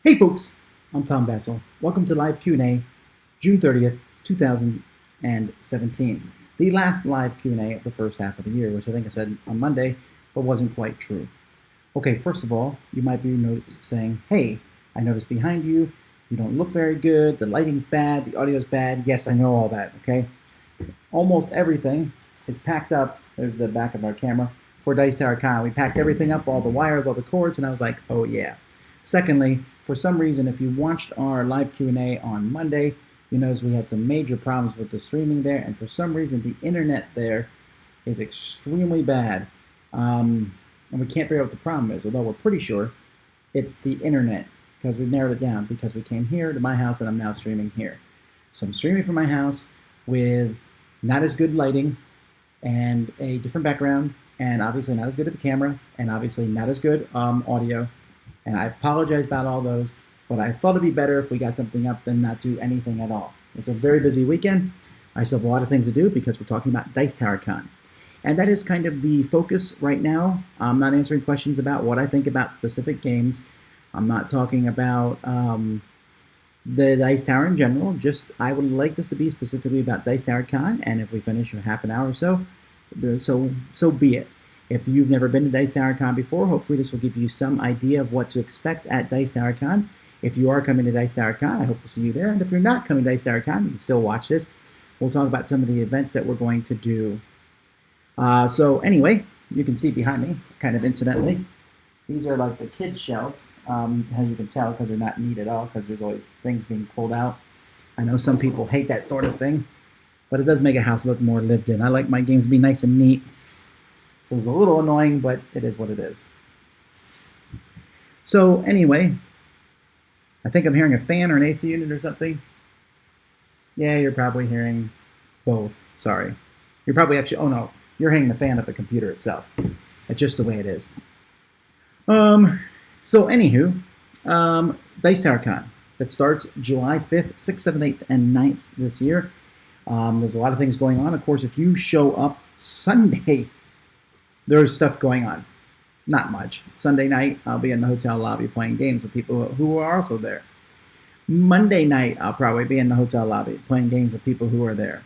Hey folks, I'm Tom Vasel. Welcome to Live Q&A, June 30th, 2017. The last live Q&A of the first half of the year, which I think I said on Monday, but wasn't quite true. Okay, first of all, you might be saying, hey, I noticed behind you, you don't look very good, the lighting's bad, the audio's bad. Yes, I know all that, okay? Almost everything is packed up. There's the back of our camera for Dice Tower Con. We packed everything up, all the wires, all the cords, and I was like, oh yeah. Secondly, for some reason, if you watched our live Q&A on Monday, you notice we had some major problems with the streaming there, and for some reason, the internet there is extremely bad. And we can't figure out what the problem is, although we're pretty sure it's the internet, because we've narrowed it down, because we came here to my house, and I'm now streaming here. So I'm streaming from my house with not as good lighting, and a different background, and obviously not as good of a camera, and obviously not as good audio. And I apologize about all those, but I thought it'd be better if we got something up than not do anything at all. It's a very busy weekend. I still have a lot of things to do because we're talking about Dice Tower Con. And that is kind of the focus right now. I'm not answering questions about what I think about specific games. I'm not talking about the Dice Tower in general. Just I would like this to be specifically about Dice Tower Con, and if we finish in half an hour or so, so be it. If you've never been to Dice Tower Con before, hopefully this will give you some idea of what to expect at Dice Tower Con. If you are coming to Dice Tower Con, I hope to see you there. And if you're not coming to Dice Tower Con, you can still watch this. We'll talk about some of the events that we're going to do. So anyway, you can see behind me, kind of incidentally, these are like the kids' shelves, as you can tell, because they're not neat at all, because there's always things being pulled out. I know some people hate that sort of thing, but it does make a house look more lived in. I like my games to be nice and neat. So it's a little annoying, but it is what it is. So anyway, I think I'm hearing a fan or an AC unit or something. Yeah, you're probably hearing both. Sorry. You're probably actually, oh no, you're hearing the fan at the computer itself. That's just the way it is. So anywho, Dice Tower Con. That starts July 5th, 6th, 7th, 8th, and 9th this year. There's a lot of things going on. Of course, if you show up Sunday, there's stuff going on. Not much. Sunday night, I'll be in the hotel lobby playing games with people who are also there. Monday night, I'll probably be in the hotel lobby playing games with people who are there.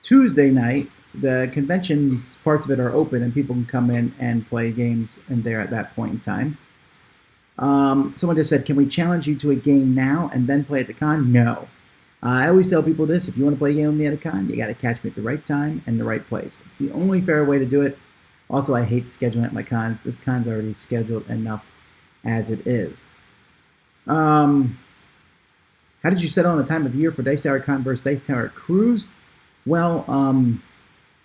Tuesday night, the conventions, parts of it are open and people can come in and play games in there at that point in time. Someone just said, can we challenge you to a game now and then play at the con? No. I always tell people this, if you want to play a game with me at a con, you got to catch me at the right time and the right place. It's the only fair way to do it. Also, I hate scheduling at my cons. This con's already scheduled enough as it is. How did you settle on the time of year for Dice Tower Con versus Dice Tower Cruise? Well,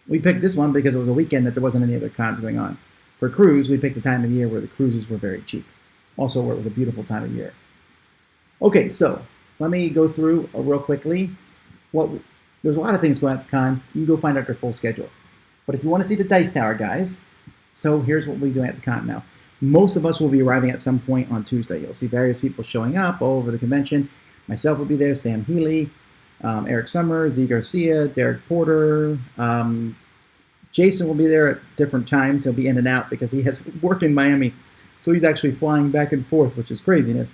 we picked this one because it was a weekend that there wasn't any other cons going on. For Cruise, we picked the time of the year where the cruises were very cheap. Also, where it was a beautiful time of year. Okay, so let me go through real quickly. There's a lot of things going on at the con. You can go find out their full schedule. But if you want to see the Dice Tower guys, so here's what we'll be doing at the con now. Most of us will be arriving at some point on Tuesday. You'll see various people showing up all over the convention. Myself will be there, Sam Healy, Eric Summers, Z Garcia, Derek Porter. Jason will be there at different times. He'll be in and out because he has work in Miami. So he's actually flying back and forth, which is craziness.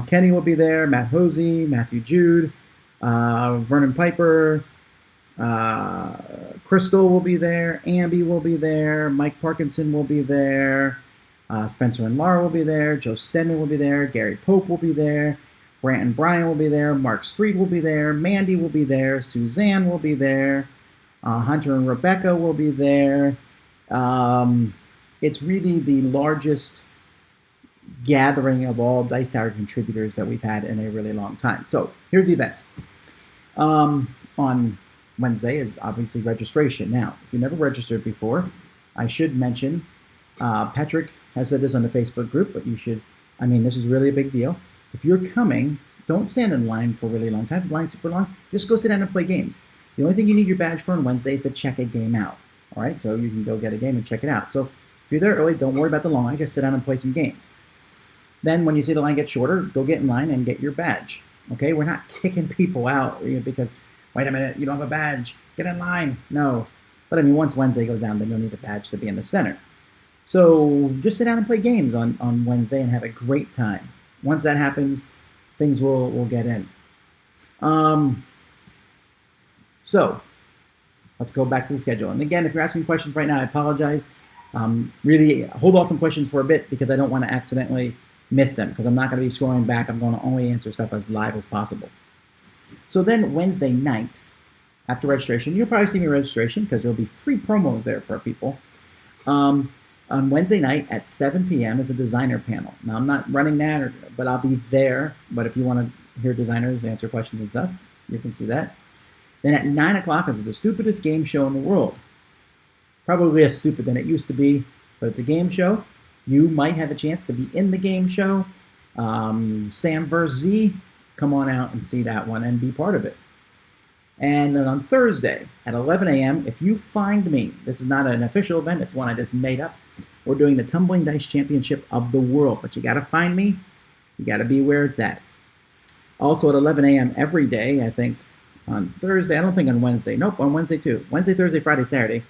Kenny will be there, Matt Hosey, Matthew Jude, Vernon Piper, Crystal will be there, Amby will be there, Mike Parkinson will be there, Spencer and Laura will be there, Joe Stedman will be there, Gary Pope will be there, Brant and Brian will be there, Mark Street will be there, Mandy will be there, Suzanne will be there, Hunter and Rebecca will be there. It's really the largest gathering of all Dice Tower contributors that we've had in a really long time. So here's the events. On Wednesday is obviously registration. Now, if you never registered before, I should mention, Patrick has said this on the Facebook group, but you should, this is really a big deal. If you're coming, don't stand in line for a really long time. If the line's super long, just go sit down and play games. The only thing you need your badge for on Wednesday is to check a game out. All right, so you can go get a game and check it out. So if you're there early, don't worry about the line. Just sit down and play some games. Then when you see the line get shorter, go get in line and get your badge. Okay, we're not kicking people out because, wait a minute, you don't have a badge. Get in line. No. But once Wednesday goes down, then you'll need a badge to be in the center. So just sit down and play games on Wednesday and have a great time. Once that happens, things will get in. Um, so let's go back to the schedule. And again, if you're asking questions right now, I apologize. Really hold off on questions for a bit because I don't want to accidentally miss them because I'm not going to be scrolling back. I'm going to only answer stuff as live as possible. So then Wednesday night, after registration, you'll probably see me registration because there'll be free promos there for people. On Wednesday night at 7 p.m. is a designer panel. Now, I'm not running that, but I'll be there. But if you want to hear designers answer questions and stuff, you can see that. Then at 9 o'clock is the stupidest game show in the world. Probably less stupid than it used to be, but it's a game show. You might have a chance to be in the game show. Sam vs. Z, come on out and see that one and be part of it. And then on Thursday at 11 a.m., if you find me, this is not an official event, it's one I just made up. We're doing the Tumbling Dice Championship of the World, but you got to find me. You got to be where it's at. Also at 11 a.m. every day, I think on Thursday, I don't think on Wednesday. Nope, on Wednesday too. Wednesday, Thursday, Friday, Saturday.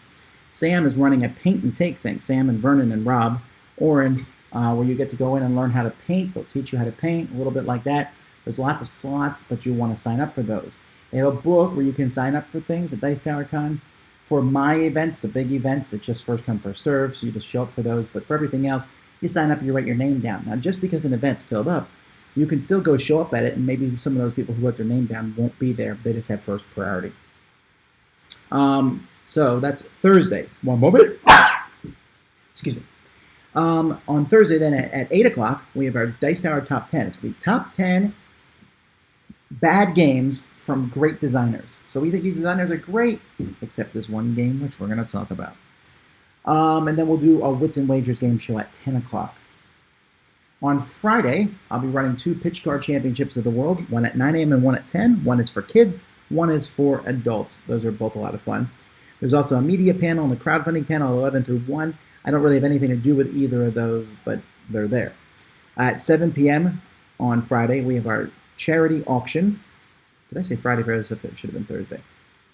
Sam is running a paint and take thing. Sam and Vernon and Rob Oren, where you get to go in and learn how to paint. They'll teach you how to paint, a little bit like that. There's lots of slots, but you want to sign up for those. They have a book where you can sign up for things at Dice Tower Con. For my events, the big events, it's just first come, first serve, so you just show up for those. But for everything else, you sign up and you write your name down. Now, just because an event's filled up, you can still go show up at it, and maybe some of those people who wrote their name down won't be there. They just have first priority. So that's Thursday. One moment. Excuse me. On Thursday, then at 8 o'clock, we have our Dice Tower Top 10. It's going to be top 10 bad games from great designers. So we think these designers are great, except this one game, which we're going to talk about. And then we'll do a Wits and Wagers game show at 10 o'clock. On Friday, I'll be running 2 pitch card championships of the world, one at 9 a.m. and one at 10. One is for kids, one is for adults. Those are both a lot of fun. There's also a media panel and a crowdfunding panel, 11 through 1. I don't really have anything to do with either of those, but they're there. At 7 p.m. on Friday, we have our charity auction. Did I say Friday? It should have been Thursday.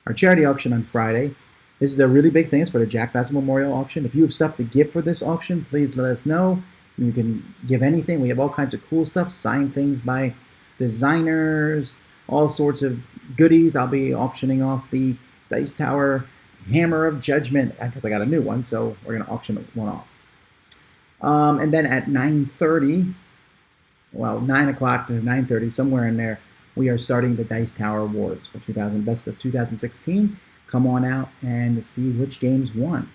Our charity auction on Friday. This is a really big thing. It's for the Jack Vasel Memorial Auction. If you have stuff to give for this auction, please let us know. You can give anything. We have all kinds of cool stuff, signed things by designers, all sorts of goodies. I'll be auctioning off the Dice Tower Hammer of Judgment because I got a new one, so we're going to auction one off. And then at 9:30, well, 9 o'clock to 9:30, somewhere in there, we are starting the Dice Tower Awards for Best of 2016. Come on out and see which games won.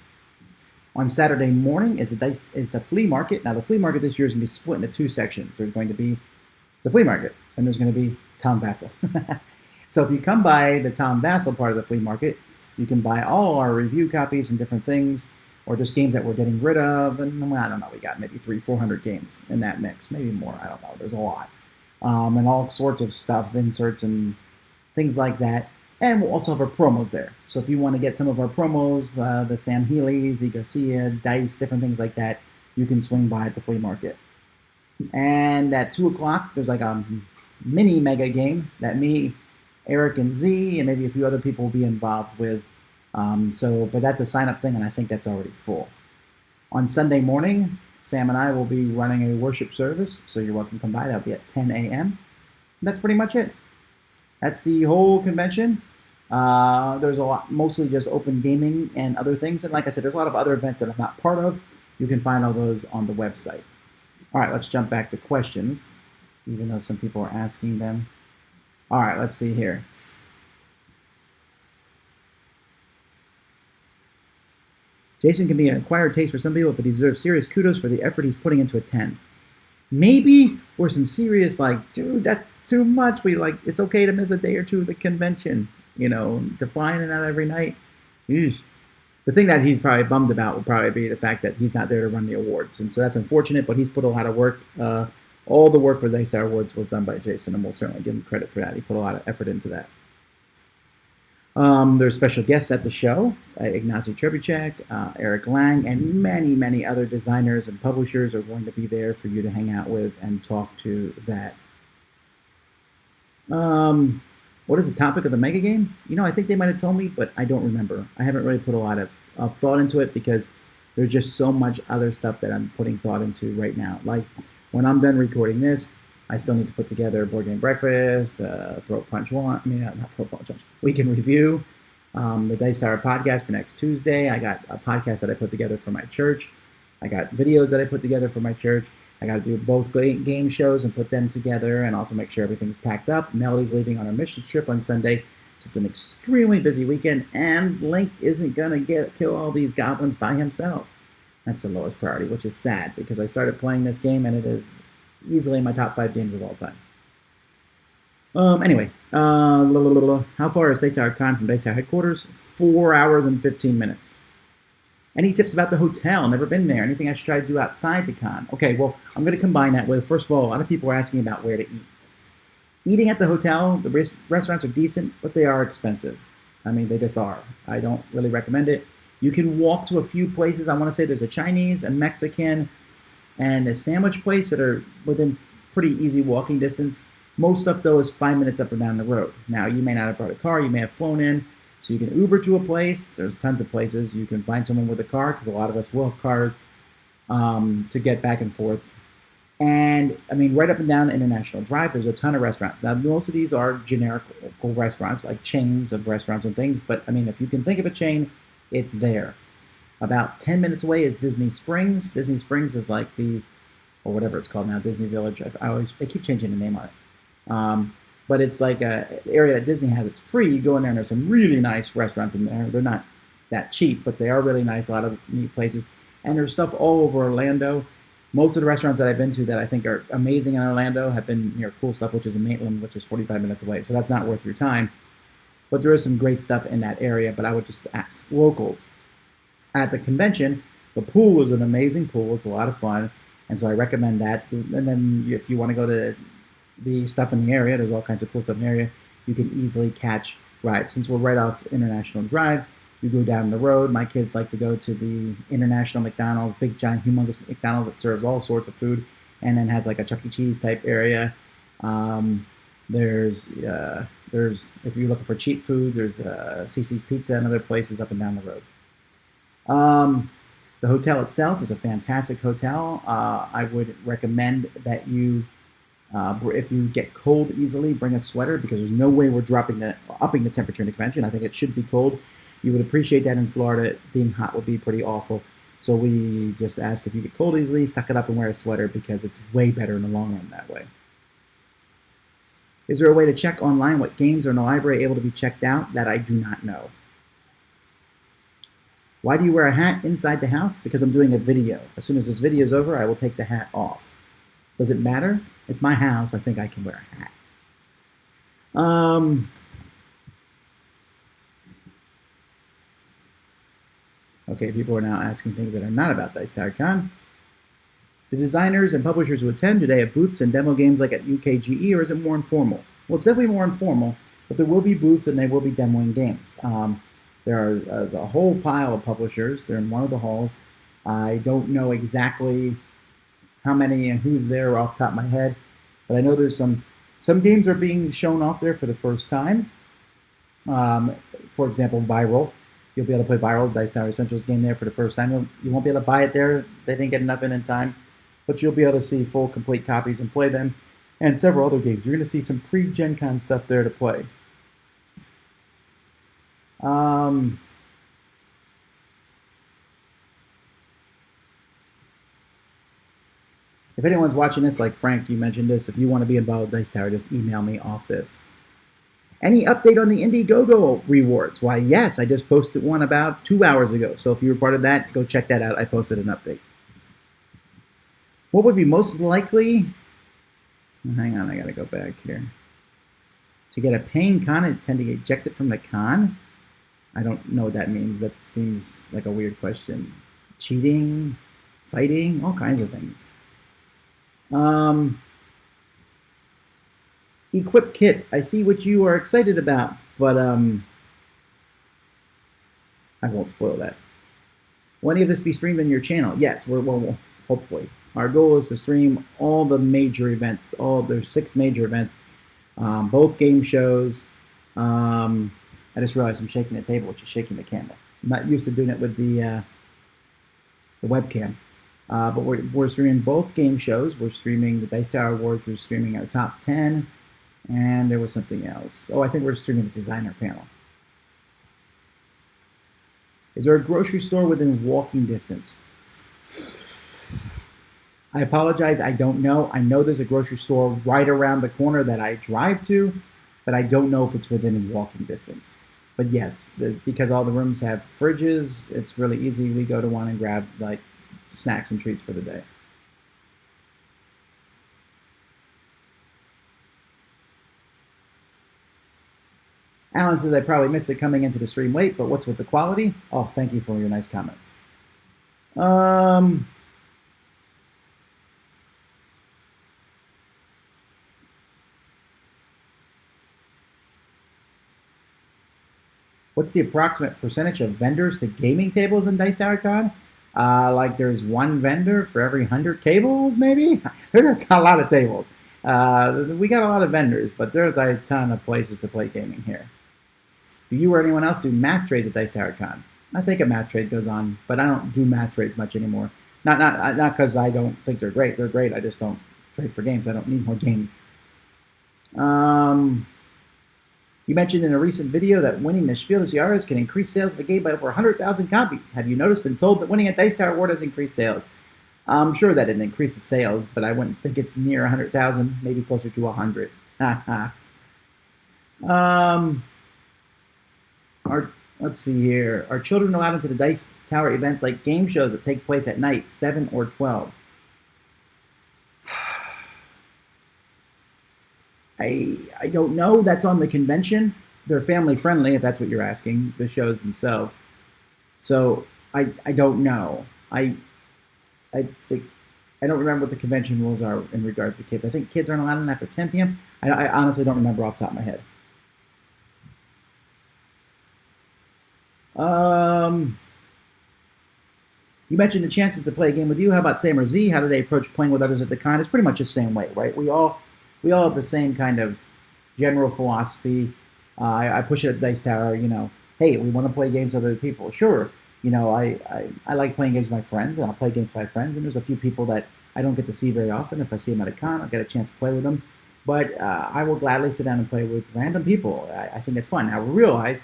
On Saturday morning is the flea market. Now, the flea market this year is going to be split into 2 sections. There's going to be the flea market, and there's going to be Tom Vasel. So if you come by the Tom Vasel part of the flea market, you can buy all our review copies and different things, or just games that we're getting rid of. And I don't know, we got maybe 300-400 games in that mix, maybe more. I don't know. There's a lot, and all sorts of stuff, inserts and things like that. And we'll also have our promos there. So if you want to get some of our promos, the Sam Healy, Z Garcia, Dice, different things like that, you can swing by at the flea market. And at 2 o'clock, there's like a mini mega game that me, Eric, and Z, and maybe a few other people will be involved with. But that's a sign-up thing, and I think that's already full. On Sunday morning, Sam and I will be running a worship service, so you're welcome to come by. That'll be at 10 a.m. That's pretty much it. That's the whole convention. There's a lot, mostly just open gaming and other things. And like I said, there's a lot of other events that I'm not part of. You can find all those on the website. All right, let's jump back to questions, even though some people are asking them. All right, let's see here. Jason can be an acquired taste for some people, but he deserves serious kudos for the effort he's putting into attend. Maybe we're some serious, like, dude, that's too much. It's okay to miss a day or two of the convention, to fly in and out every night. Eesh. The thing that he's probably bummed about will probably be the fact that he's not there to run the awards. And so that's unfortunate, but he's put a lot of work. All the work for the Dice Tower Awards was done by Jason, and we'll certainly give him credit for that. He put a lot of effort into that. There's special guests at the show, Ignacy Trebuchet, Eric Lang, and many, many other designers and publishers are going to be there for you to hang out with and talk to that. What is the topic of the mega game? I think they might have told me, but I don't remember. I haven't really put a lot of thought into it because There's just so much other stuff that I'm putting thought into right now. Like when I'm done recording this, I still need to put together a board game breakfast, throat punch one. I mean, not throat punch. Weekend review, the Dice Tower podcast for next Tuesday. I got a podcast that I put together for my church. I got videos that I put together for my church. I got to do both game shows and put them together, and also make sure everything's packed up. Melody's leaving on her mission trip on Sunday, so it's an extremely busy weekend. And Link isn't gonna kill all these goblins by himself. That's the lowest priority, which is sad because I started playing this game and it is easily in my top 5 games of all time. Anyway, how far is Dice Tower Con from Dice Tower headquarters? 4 hours and 15 minutes. Any tips about the hotel? Never been there. Anything I should try to do outside the con? Okay, well, I'm going to combine that with, first of all, a lot of people are asking about where to eat. Eating at the hotel, the restaurants are decent, but they are expensive. I mean, they just are. I don't really recommend it. You can walk to a few places. I want to say there's a Chinese, a Mexican, and a sandwich place that are within pretty easy walking distance. Most stuff, though, is 5 minutes up or down the road. Now, you may not have brought a car. You may have flown in. So you can Uber to a place. There's tons of places. You can find someone with a car, because a lot of us will have cars, to get back and forth. And, I mean, right up and down International Drive, there's a ton of restaurants. Now, most of these are generic restaurants, like chains of restaurants and things. But, I mean, if you can think of a chain, it's there. About 10 minutes away is Disney Springs. Disney Springs is like or whatever it's called now, Disney Village. They keep changing the name on it. But it's like an area that Disney has. It's free. You go in there and there's some really nice restaurants in there. They're not that cheap, but they are really nice. A lot of neat places. And there's stuff all over Orlando. Most of the restaurants that I've been to that I think are amazing in Orlando have been near cool stuff, which is in Maitland, which is 45 minutes away. So that's not worth your time. But there is some great stuff in that area. But I would just ask locals. At the convention, the pool is an amazing pool. It's a lot of fun. And so I recommend that. And then if you want to go to the stuff in the area, there's all kinds of cool stuff in the area. You can easily catch rides. Since we're right off International Drive, you go down the road. My kids like to go to the International McDonald's, big, giant, humongous McDonald's that serves all sorts of food, and then has like a Chuck E. Cheese type area. There's if you're looking for cheap food, there's CC's Pizza and other places up and down the road. The hotel itself is a fantastic hotel. I would recommend that you, if you get cold easily, bring a sweater, because there's no way we're upping the temperature in the convention. I think it should be cold. You would appreciate that in Florida. Being hot would be pretty awful. So we just ask, if you get cold easily, suck it up and wear a sweater, because it's way better in the long run that way. Is there a way to check online what games are in the library able to be checked out? That I do not know. Why do you wear a hat inside the house? Because I'm doing a video. As soon as this video is over, I will take the hat off. Does it matter? It's my house. I think I can wear a hat. Okay, people are now asking things that are not about Dice Tower Con. The designers and publishers who attend, do they have booths and demo games like at UKGE, or is it more informal? Well, it's definitely more informal, but there will be booths and they will be demoing games. There are a whole pile of publishers. They're in one of the halls. I don't know exactly how many and who's there off the top of my head, but I know there's some games are being shown off there for the first time. For example, Viral. You'll be able to play Viral, Dice Tower Essentials game there for the first time. You won't be able to buy it there. They didn't get enough in time, but you'll be able to see full, complete copies and play them, and several other games. You're going to see some pre-Gen Con stuff there to play. If anyone's watching this, like Frank, you mentioned this, if you want to be involved with Dice Tower, just email me off this. Any update on the Indiegogo rewards? Why, yes, I just posted one about 2 hours ago. So if you were part of that, go check that out. I posted an update. What would be most likely? Hang on, I got to go back here. To get a paying con and tend to get ejected from the con? I don't know what that means. That seems like a weird question. Cheating, fighting, all kinds of things. Equip kit. I see what you are excited about, but I won't spoil that. Will any of this be streamed on your channel? Yes, we'll hopefully. Our goal is to stream all the major events. There's 6 major events, both game shows. I just realized I'm shaking the table, which is shaking the camera. I'm not used to doing it with the the webcam. But we're streaming both game shows. We're streaming the Dice Tower Awards. We're streaming our top 10. And there was something else. Oh, I think we're streaming the designer panel. Is there a grocery store within walking distance? I apologize, I don't know. I know there's a grocery store right around the corner that I drive to, but I don't know if it's within walking distance. But yes, because all the rooms have fridges, it's really easy. We go to one and grab like snacks and treats for the day. Alan says, I probably missed it coming into the stream late, but what's with the quality? Oh, thank you for your nice comments. What's the approximate percentage of vendors to gaming tables in Dice Tower Con? Like there's one vendor for every 100 tables, maybe? There's a lot of tables. We got a lot of vendors, but there's a ton of places to play gaming here. Do you or anyone else do math trades at Dice Tower Con? I think a math trade goes on, but I don't do math trades much anymore. Not because I don't think they're great. They're great. I just don't trade for games. I don't need more games. You mentioned in a recent video that winning the Spiel des Jahres can increase sales of a game by over 100,000 copies. Have you noticed, been told that winning a Dice Tower Award has increased sales? I'm sure that it increases sales, but I wouldn't think it's near 100,000, maybe closer to 100. Let's see here. Are children allowed into the Dice Tower events like game shows that take place at night, 7 or 12? I don't know. That's on the convention. They're family friendly, if that's what you're asking, the shows themselves. So I don't know. I think I don't remember what the convention rules are in regards to kids. I think kids aren't allowed in after 10 p.m. I honestly don't remember off the top of my head. You mentioned the chances to play a game with you. How about Sam or Z? How do they approach playing with others at the con? It's pretty much the same way, right? We all have the same kind of general philosophy. I push it at Dice Tower, hey, we want to play games with other people. Sure, I like playing games with my friends, and I'll play games with my friends, and there's a few people that I don't get to see very often. If I see them at a con, I'll get a chance to play with them. But I will gladly sit down and play with random people. I think it's fun. Now, we realize,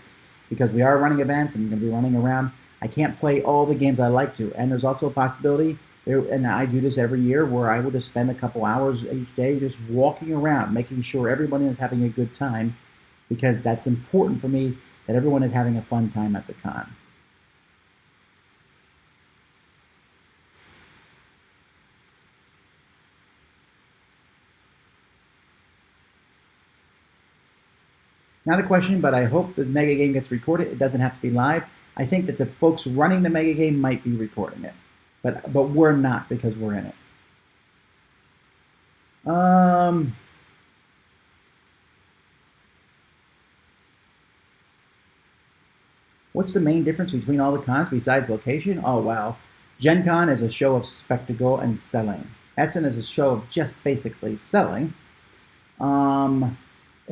because we are running events and going to be running around, I can't play all the games I like to. And there's also a possibility, and I do this every year, where I will just spend a couple hours each day just walking around, making sure everybody is having a good time, because that's important for me, that everyone is having a fun time at the con. Not a question, but I hope the mega game gets recorded. It doesn't have to be live. I think that the folks running the mega game might be recording it, but we're not, because we're in it. What's the main difference between all the cons besides location? Oh, wow. Gen Con is a show of spectacle and selling. Essen is a show of just basically selling.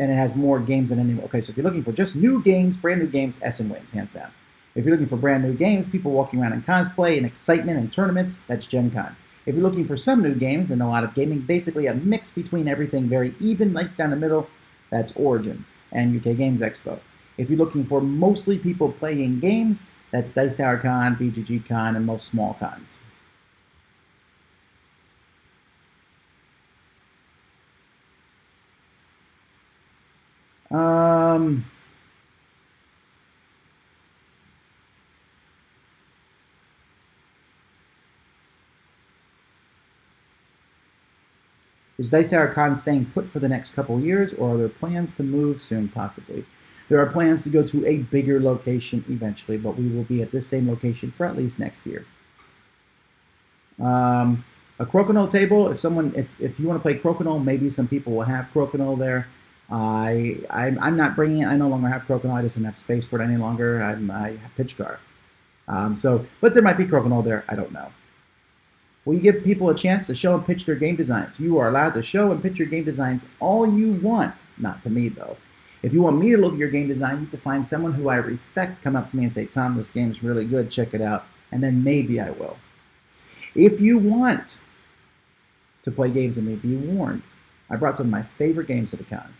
And it has more games than any. Okay, so if you're looking for just new games, brand new games, Essen wins, hands down. If you're looking for brand new games, people walking around in cosplay and excitement and tournaments, that's Gen Con. If you're looking for some new games and a lot of gaming, basically a mix between everything, very even, like down the middle, that's Origins and UK Games Expo. If you're looking for mostly people playing games, that's Dice Tower Con, BGG Con, and most small cons. Is Dice Tower Con staying put for the next couple years, or are there plans to move soon, possibly? There are plans to go to a bigger location eventually, but we will be at this same location for at least next year. A crokinole table, if you want to play crokinole, maybe some people will have crokinole there. I'm not bringing it. I no longer have crokinole. I just don't have space for it any longer. I have pitch car. But there might be crokinole there. I don't know. Will you give people a chance to show and pitch their game designs? You are allowed to show and pitch your game designs all you want. Not to me, though. If you want me to look at your game design, you have to find someone who I respect come up to me and say, Tom, this game's really good. Check it out. And then maybe I will. If you want to play games with me, be warned. I brought some of my favorite games to the con.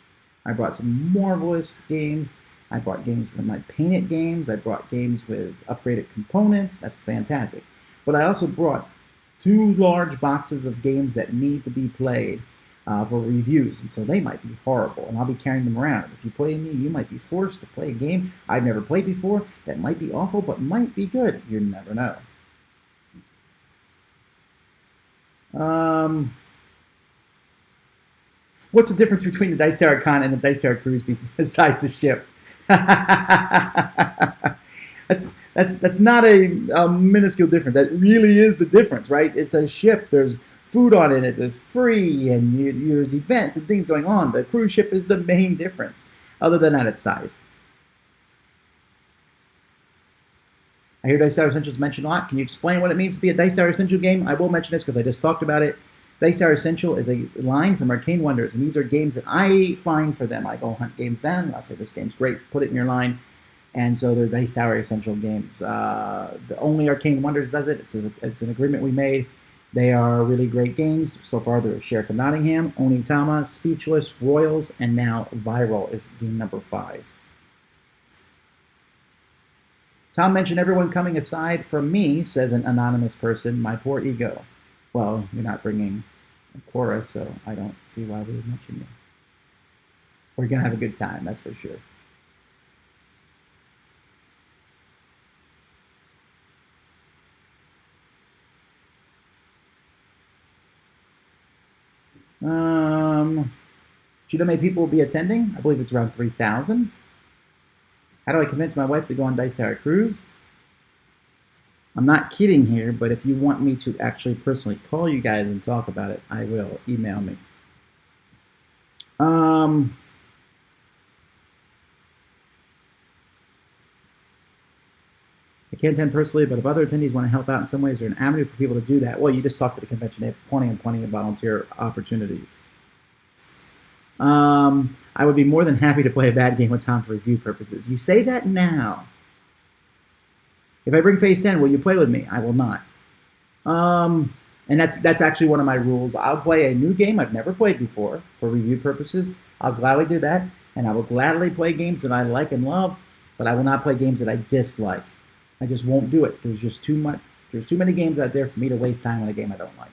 I brought some marvelous games. I brought games, some of my painted games. I brought games with upgraded components. That's fantastic. But I also brought 2 large boxes of games that need to be played for reviews, and so they might be horrible, and I'll be carrying them around. If you play me, you might be forced to play a game I've never played before that might be awful, but might be good. You never know. What's the difference between the Dice Tower Con and the Dice Tower Cruise besides the ship? That's not a minuscule difference. That really is the difference, right? It's a ship. There's food on it. There's free, and there's events and things going on. The cruise ship is the main difference. Other than that, it's size. I hear Dice Tower Essentials mentioned a lot. Can you explain what it means to be a Dice Tower Essential game? I will mention this because I just talked about it. Dice Tower Essential is a line from Arcane Wonders, and these are games that I find for them. I go hunt games down, and I'll say, this game's great, put it in your line. And so they're Dice Tower Essential games. The only Arcane Wonders does it. It's an agreement we made. They are really great games. So far, they're Sheriff of Nottingham, Onitama, Speechless, Royals, and now Viral is game number 5. Tom mentioned everyone coming aside from me, says an anonymous person. My poor ego. Well, you're not bringing a chorus, so I don't see why we would mention you. We're going to have a good time, that's for sure. Do you know how many people will be attending? I believe it's around 3,000. How do I convince my wife to go on Dice Tower Cruise? I'm not kidding here, but if you want me to actually personally call you guys and talk about it, I will. Email me. I can't attend personally, but if other attendees want to help out in some ways, there's an avenue for people to do that. Well, you just talk to the convention. They have plenty of volunteer opportunities. I would be more than happy to play a bad game with Tom for review purposes. You say that now. If I bring Phase 10, will you play with me? I will not. And that's actually one of my rules. I'll play a new game I've never played before for review purposes. I'll gladly do that, and I will gladly play games that I like and love, but I will not play games that I dislike. I just won't do it. There's just too much. There's too many games out there for me to waste time on a game I don't like.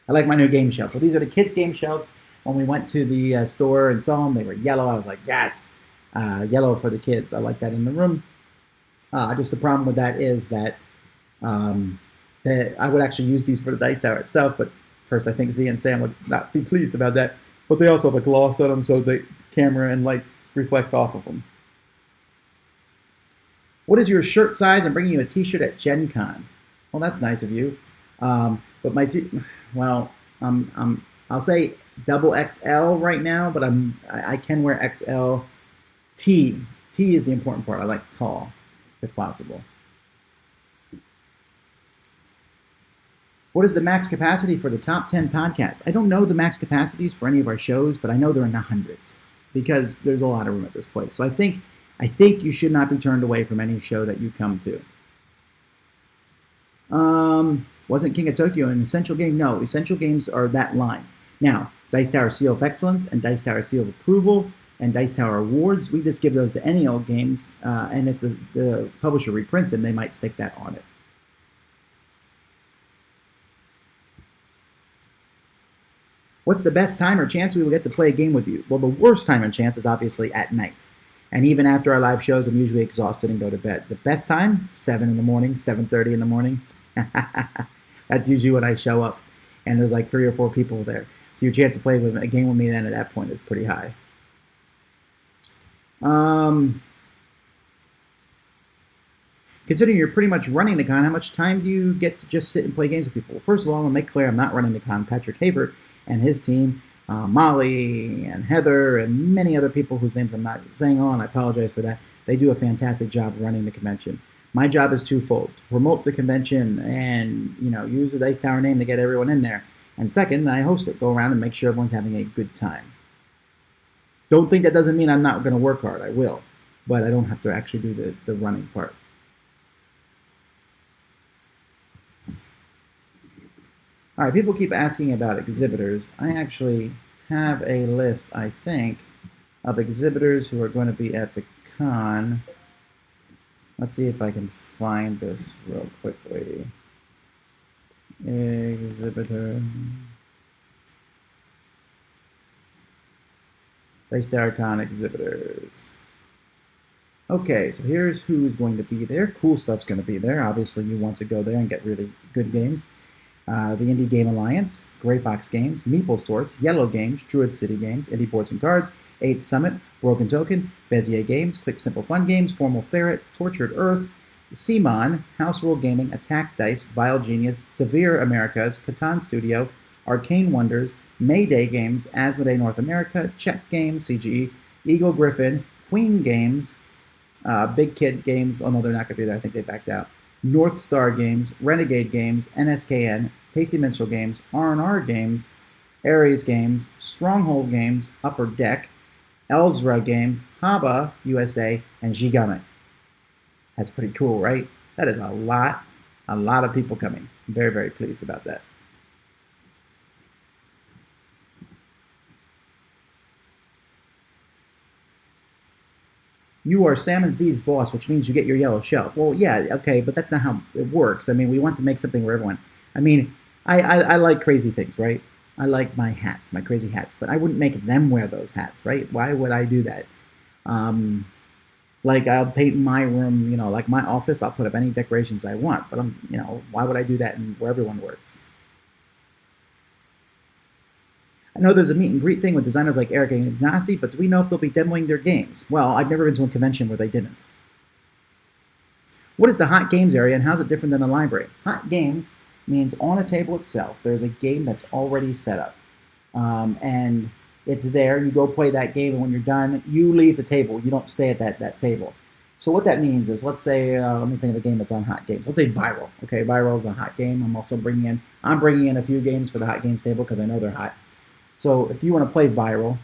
I like my new game shelves. Well, these are the kids' game shelves. When we went to the store and saw them, they were yellow. I was like, yes, yellow for the kids. I like that in the room. Just the problem with that is that I would actually use these for the Dice Tower itself, but first I think Z and Sam would not be pleased about that. But they also have a gloss on them, so the camera and lights reflect off of them. What is your shirt size? I'm bringing you a T-shirt at Gen Con. Well, that's nice of you. But I'll say double XL right now, but I can wear XL. T is the important part. I like tall, if possible. What is the max capacity for the top 10 podcasts? I don't know the max capacities for any of our shows, but I know they're in the hundreds because there's a lot of room at this place. So I think you should not be turned away from any show that you come to. Wasn't King of Tokyo an essential game? No, essential games are that line. Now, Dice Tower Seal of Excellence and Dice Tower Seal of Approval and Dice Tower Awards, we just give those to any old games, and if the publisher reprints them, they might stick that on it. What's the best time or chance we will get to play a game with you? Well, the worst time and chance is obviously at night. And even after our live shows, I'm usually exhausted and go to bed. The best time, 7 in the morning, 7:30 in the morning. That's usually when I show up, and there's like 3 or 4 people there. So your chance to play with a game with me then at that point is pretty high. Considering you're pretty much running the con, how much time do you get to just sit and play games with people? Well, first of all, I want to make clear I'm not running the con. Patrick Haver and his team, Molly and Heather and many other people whose names I'm not saying on, I apologize for that. They do a fantastic job running the convention. My job is twofold: to promote the convention and use the Dice Tower name to get everyone in there. And second, I host it, go around and make sure everyone's having a good time. Don't think that doesn't mean I'm not going to work hard. I will, but I don't have to actually do the running part. All right, people keep asking about exhibitors. I actually have a list, I think, of exhibitors who are going to be at the con. Let's see if I can find this real quickly. Exhibitor. PlayStarCon exhibitors. Okay, so here's who's going to be there. Cool stuff's going to be there. Obviously, you want to go there and get really good games. The Indie Game Alliance, Gray Fox Games, Meeple Source, Yellow Games, Druid City Games, Indie Boards and Cards, 8th Summit, Broken Token, Bezier Games, Quick Simple Fun Games, Formal Ferret, Tortured Earth, Simon, House Rule Gaming, Attack Dice, Vile Genius, Devere Americas, Catan Studio, Arcane Wonders, Mayday Games, Asmodee North America, Czech Games, CGE, Eagle Griffin, Queen Games, Big Kid Games. Oh no, they're not going to be there. I think they backed out. North Star Games, Renegade Games, NSKN, Tasty Minstrel Games, R&R Games, Ares Games, Stronghold Games, Upper Deck, Elzra Games, Haba USA, and Gigamic. That's pretty cool, right? That is a lot of people coming. I'm very, very pleased about that. You are Sam and Z's boss, which means you get your yellow shelf. Well, yeah, okay, but that's not how it works. I mean, we want to make something for everyone. I mean, I like crazy things, right? I like my hats, my crazy hats, but I wouldn't make them wear those hats, right? Why would I do that? Like I'll paint my room, like my office, I'll put up any decorations I want, but why would I do that where everyone works? I know there's a meet and greet thing with designers like Eric and Ignacy, but do we know if they'll be demoing their games? Well, I've never been to a convention where they didn't. What is the hot games area and how's it different than a library? Hot games means on a table itself, there's a game that's already set up. And it's there, you go play that game, and when you're done, you leave the table. You don't stay at that table. So what that means is, let's say, let me think of a game that's on hot games. Let's say Viral. Okay, Viral is a hot game. I'm bringing in a few games for the hot games table because I know they're hot. So if you want to play Viral,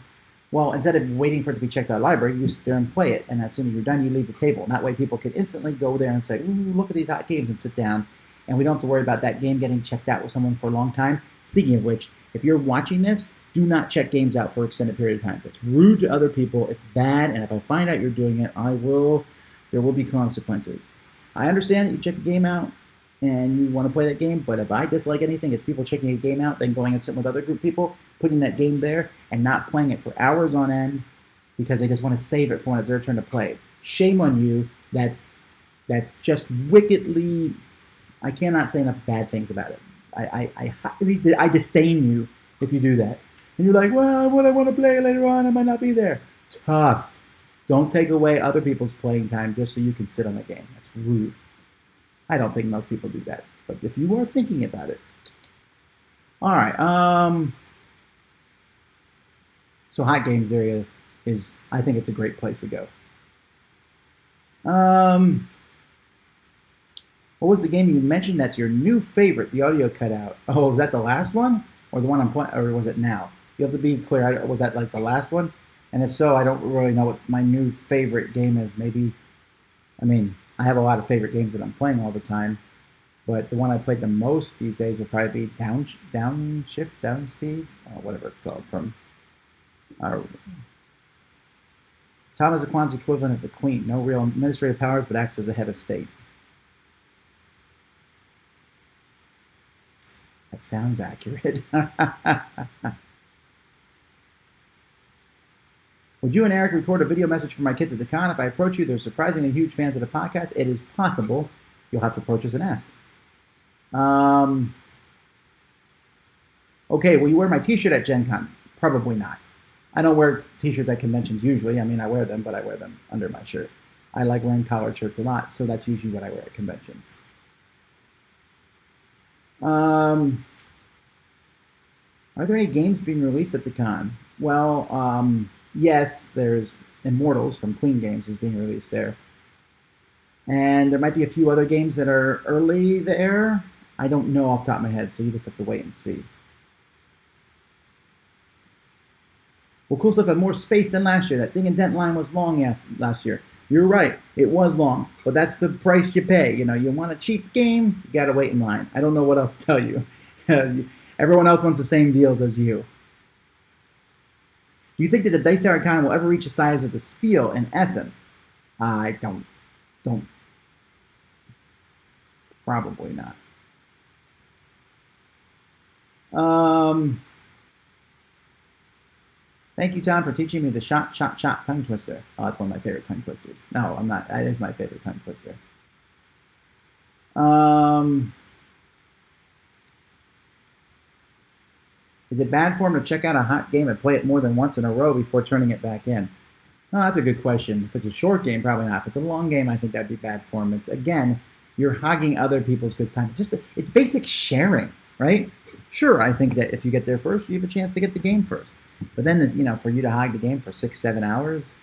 well, instead of waiting for it to be checked out of the library, you sit there and play it. And as soon as you're done, you leave the table. And that way people can instantly go there and say, ooh, look at these hot games, and sit down. And we don't have to worry about that game getting checked out with someone for a long time. Speaking of which, if you're watching this, do not check games out for an extended period of time. That's rude to other people. It's bad. And if I find out you're doing it, there will be consequences. I understand that you check a game out and you want to play that game, but if I dislike anything, it's people checking a game out, then going and sitting with other group people, putting that game there, and not playing it for hours on end because they just want to save it for when it's their turn to play it. Shame on you. That's just wickedly. I cannot say enough bad things about it. I disdain you if you do that. And you're like, well, what I want to play later on, I might not be there. Tough. Don't take away other people's playing time just so you can sit on the game. That's rude. I don't think most people do that. But if you are thinking about it. All right. So hot games area I think it's a great place to go. What was the game you mentioned that's your new favorite? The audio cut out. Oh, was that the last one? Or the one I'm playing, or was it now? You have to be clear. Was that like the last one? And if so, I don't really know what my new favorite game is. Maybe, I have a lot of favorite games that I'm playing all the time, but the one I played the most these days will probably be Downspeed, whatever it's called, from Tom is Aquan's equivalent of the Queen. No real administrative powers, but acts as a head of state. That sounds accurate. Would you and Eric record a video message for my kids at the con? If I approach you, they're surprisingly huge fans of the podcast. It is possible. You'll have to approach us and ask. Okay, will you wear my t-shirt at Gen Con? Probably not. I don't wear t-shirts at conventions usually. I wear them, but I wear them under my shirt. I like wearing collared shirts a lot, so that's usually what I wear at conventions. Are there any games being released at the con? Well, yes, there's Immortals from Queen Games is being released there. And there might be a few other games that are early there. I don't know off the top of my head, so you just have to wait and see. Well, Cool Stuff had more space than last year. That Ding and Dent line was long, yes, last year. You're right, it was long, but that's the price you pay. You want a cheap game, you gotta wait in line. I don't know what else to tell you. Everyone else wants the same deals as you. Do you think that the Dice Tower Con will ever reach the size of the Spiel in Essen? I don't. Probably not. Thank you, Tom, for teaching me the shot tongue twister. Oh, that's one of my favorite tongue twisters. No, I'm not. That is my favorite tongue twister. Is it bad for him to check out a hot game and play it more than once in a row before turning it back in? Oh, that's a good question. If it's a short game, probably not. If it's a long game, I think that'd be bad for him. It's, again, you're hogging other people's good time. It's basic sharing, right? Sure, I think that if you get there first, you have a chance to get the game first. But then, for you to hog the game for 6-7 hours,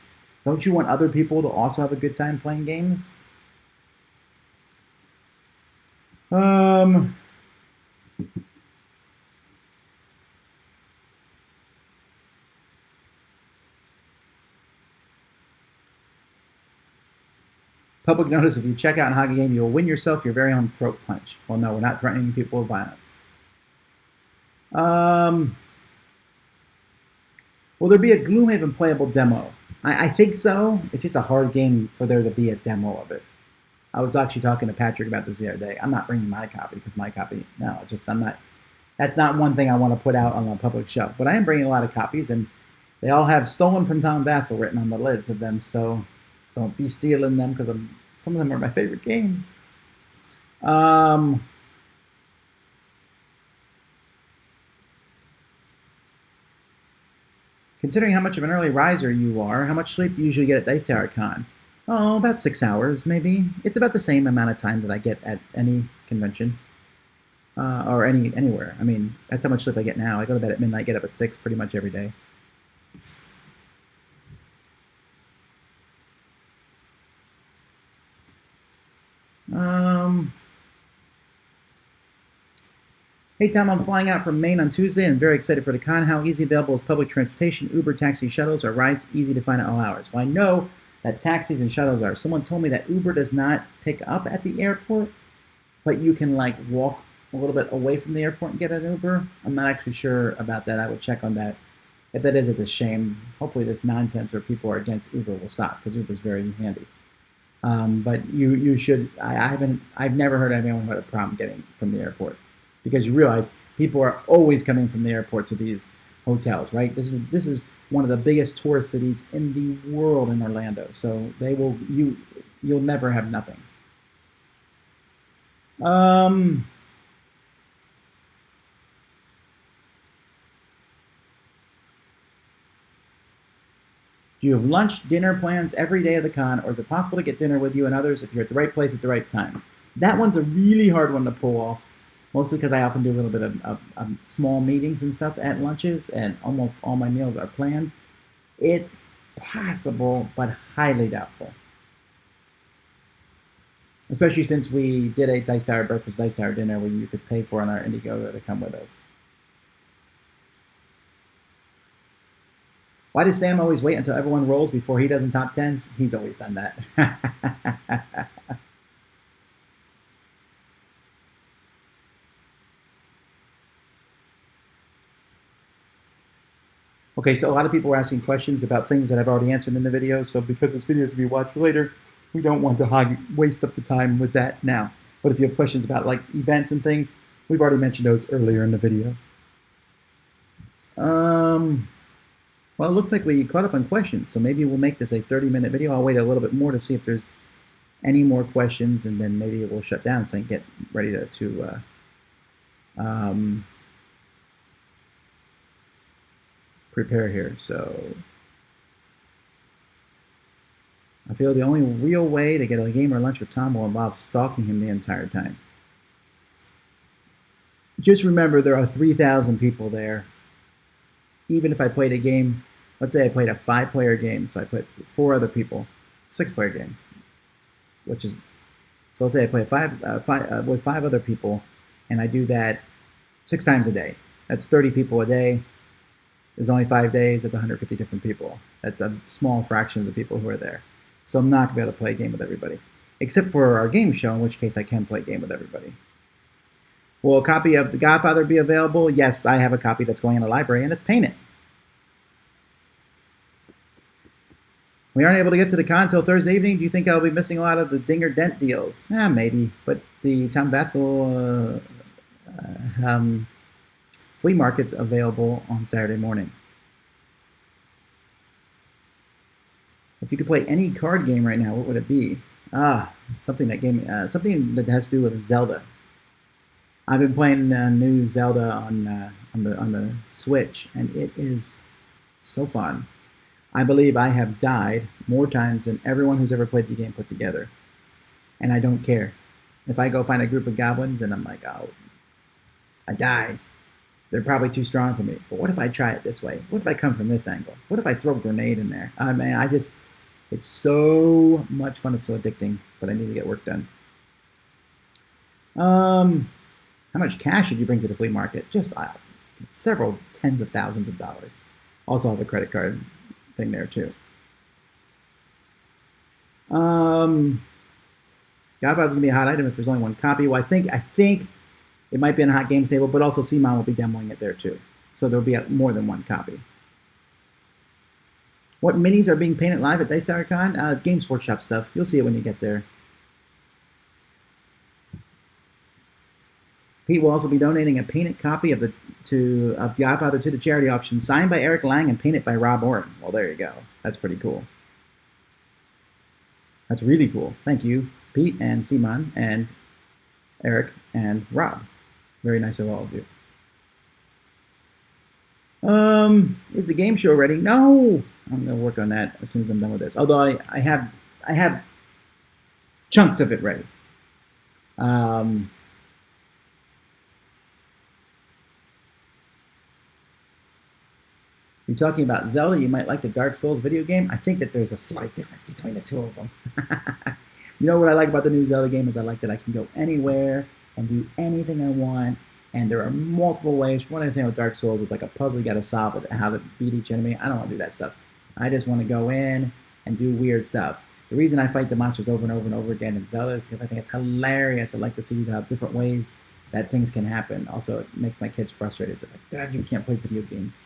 don't you want other people to also have a good time playing games? Public notice, if you check out and hog a game, you will win yourself your very own throat punch. Well, no, we're not threatening people with violence. Will there be a Gloomhaven playable demo? I think so. It's just a hard game for there to be a demo of it. I was actually talking to Patrick about this the other day. I'm not bringing my copy because I'm not. That's not one thing I want to put out on a public shelf. But I am bringing a lot of copies, and they all have "Stolen from Tom Vasel" written on the lids of them. So don't be stealing them because some of them are my favorite games. Considering how much of an early riser you are, how much sleep do you usually get at Dice Tower Con? Oh, about 6 hours, maybe. It's about the same amount of time that I get at any convention or anywhere. I mean, that's how much sleep I get now. I go to bed at midnight, get up at 6 pretty much every day. Hey, Tom, I'm flying out from Maine on Tuesday and I'm very excited for the con. How easy available is public transportation, Uber, taxi, shuttles, or rides easy to find at all hours? Well, I know that taxis and shuttles are. Someone told me that Uber does not pick up at the airport, but you can walk a little bit away from the airport and get an Uber. I'm not actually sure about that. I would check on that. If that is, it's a shame. Hopefully this nonsense where people are against Uber will stop because Uber is very handy. But you should. I've never heard anyone who had a problem getting from the airport, because you realize people are always coming from the airport to these hotels, right? This is one of the biggest tourist cities in the world in Orlando, so you'll never have nothing. Do you have lunch, dinner plans every day of the con, or is it possible to get dinner with you and others if you're at the right place at the right time? That one's a really hard one to pull off, mostly because I often do a little bit of small meetings and stuff at lunches, and almost all my meals are planned. It's possible, but highly doubtful. Especially since we did a Dice Tower breakfast, Dice Tower dinner where you could pay for on our Indiegogo to come with us. Why does Sam always wait until everyone rolls before he does in top 10s? He's always done that. Okay, so a lot of people were asking questions about things that I've already answered in the video, so because this video is to be watched later, we don't want to waste up the time with that now. But if you have questions about events and things, we've already mentioned those earlier in the video. Well, it looks like we caught up on questions, so maybe we'll make this a 30-minute video. I'll wait a little bit more to see if there's any more questions, and then maybe we'll shut down so I can get ready to prepare here. So I feel the only real way to get a game or lunch with Tom will involve stalking him the entire time. Just remember, there are 3,000 people there. Even if I played a game, let's say I played a 5-player game, so I put 4 other people, 6-player game, so let's say I play with 5 other people, and I do that 6 times a day. That's 30 people a day. There's only 5 days. That's 150 different people. That's a small fraction of the people who are there. So I'm not going to be able to play a game with everybody, except for our game show, in which case I can play a game with everybody. Will a copy of The Godfather be available? Yes, I have a copy that's going in the library, and it's painted. We aren't able to get to the con until Thursday evening. Do you think I'll be missing a lot of the Dinger Dent deals? Maybe. But the Tom Vasel flea market's available on Saturday morning. If you could play any card game right now, what would it be? Something that has to do with Zelda. I've been playing new Zelda on the Switch, and it is so fun. I believe I have died more times than everyone who's ever played the game put together, and I don't care. If I go find a group of goblins and I'm like, oh, I died. They're probably too strong for me. But what if I try it this way? What if I come from this angle? What if I throw a grenade in there? It's so much fun. It's so addicting, but I need to get work done. How much cash did you bring to the flea market? Just several tens of thousands of dollars. Also have a credit card thing there too. Godfather's gonna be a hot item if there's only one copy. Well, I think it might be on a hot games table, but also Simon will be demoing it there too. So there'll be more than one copy. What minis are being painted live at Dice Tower Con? Games Workshop stuff. You'll see it when you get there. Pete will also be donating a painted copy of Godfather to the charity auction, signed by Eric Lang and painted by Rob Orton. Well, there you go. That's pretty cool. That's really cool. Thank you, Pete and Simon and Eric and Rob. Very nice of all of you. Is the game show ready? No. I'm going to work on that as soon as I'm done with this. Although I have chunks of it ready. You're talking about Zelda, you might like the Dark Souls video game. I think that there's a slight difference between the two of them. You know what I like about the new Zelda game is I like that I can go anywhere and do anything I want, and there are multiple ways. From what I understand with Dark Souls, it's like a puzzle you got to solve it, how to beat each enemy. I don't want to do that stuff. I just want to go in and do weird stuff. The reason I fight the monsters over and over and over again in Zelda is because I think it's hilarious. I like to see the different ways that things can happen. Also, it makes my kids frustrated. They're like, Dad, you can't play video games.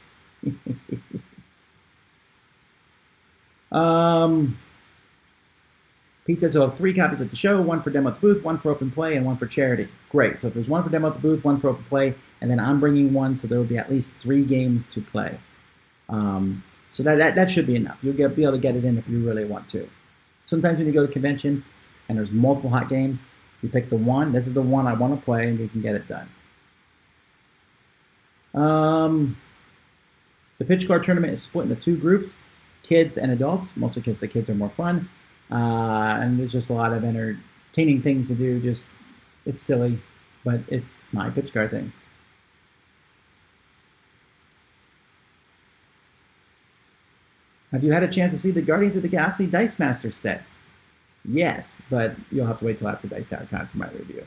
Pete says, so I have 3 copies at the show, 1 for demo at the booth, 1 for open play, and 1 for charity. Great. So if there's 1 for demo at the booth, 1 for open play, and then I'm bringing 1, so there will be at least 3 games to play. So that should be enough. You'll be able to get it in if you really want to. Sometimes when you go to a convention and there's multiple hot games, you pick the one. This is the one I want to play, and you can get it done. The pitch card tournament is split into 2 groups, kids and adults, mostly because the kids are more fun. And there's just a lot of entertaining things to do. It's silly, but it's my pitch card thing. Have you had a chance to see the Guardians of the Galaxy Dice Masters set? Yes, but you'll have to wait till after Dice Tower Con for my review.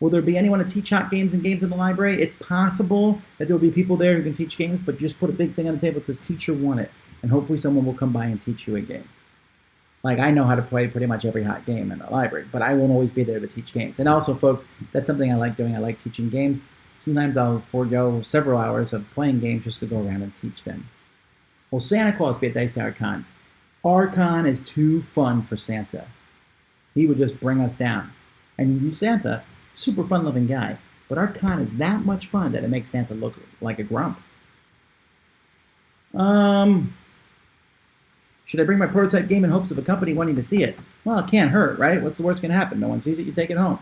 Will there be anyone to teach hot games and games in the library? It's possible that there will be people there who can teach games, but just put a big thing on the table that says teacher wanted, and hopefully someone will come by and teach you a game. Like, I know how to play pretty much every hot game in the library, but I won't always be there to teach games. And also, folks, that's something I like doing. I like teaching games. Sometimes I'll forego several hours of playing games just to go around and teach them. Will Santa Claus be at Dice Tower Con? Our con is too fun for Santa. He would just bring us down. And you, Santa, super fun-loving guy, but our con is that much fun that it makes Santa look like a grump. Should I bring my prototype game in hopes of a company wanting to see it? Well, it can't hurt, right? What's the worst going to happen? No one sees it, you take it home.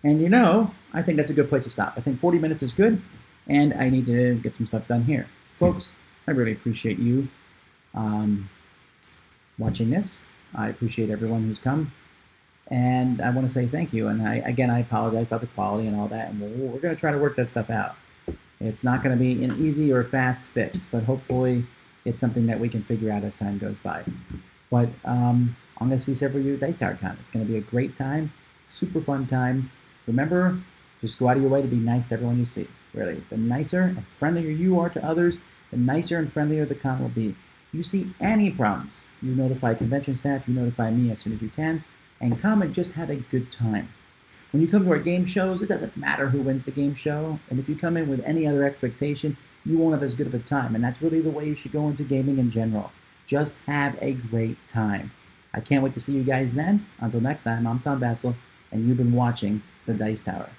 And you know, I think that's a good place to stop. I think 40 minutes is good, and I need to get some stuff done here. Folks, I really appreciate you watching this. I appreciate everyone who's come, and I want to say thank you. And I apologize about the quality and all that, and we're going to try to work that stuff out. It's not going to be an easy or fast fix, but hopefully it's something that we can figure out as time goes by. But I'm going to see several of you at Dice Tower Con. It's going to be a great time, super fun time. Remember, just go out of your way to be nice to everyone you see. really. The nicer and friendlier you are to others, the nicer and friendlier the con will be. You see any problems, you notify convention staff, you notify me as soon as you can, and come and just have a good time. When you come to our game shows, it doesn't matter who wins the game show, and if you come in with any other expectation, you won't have as good of a time, and that's really the way you should go into gaming in general. Just have a great time. I can't wait to see you guys then. Until next time, I'm Tom Vasel, and you've been watching The Dice Tower.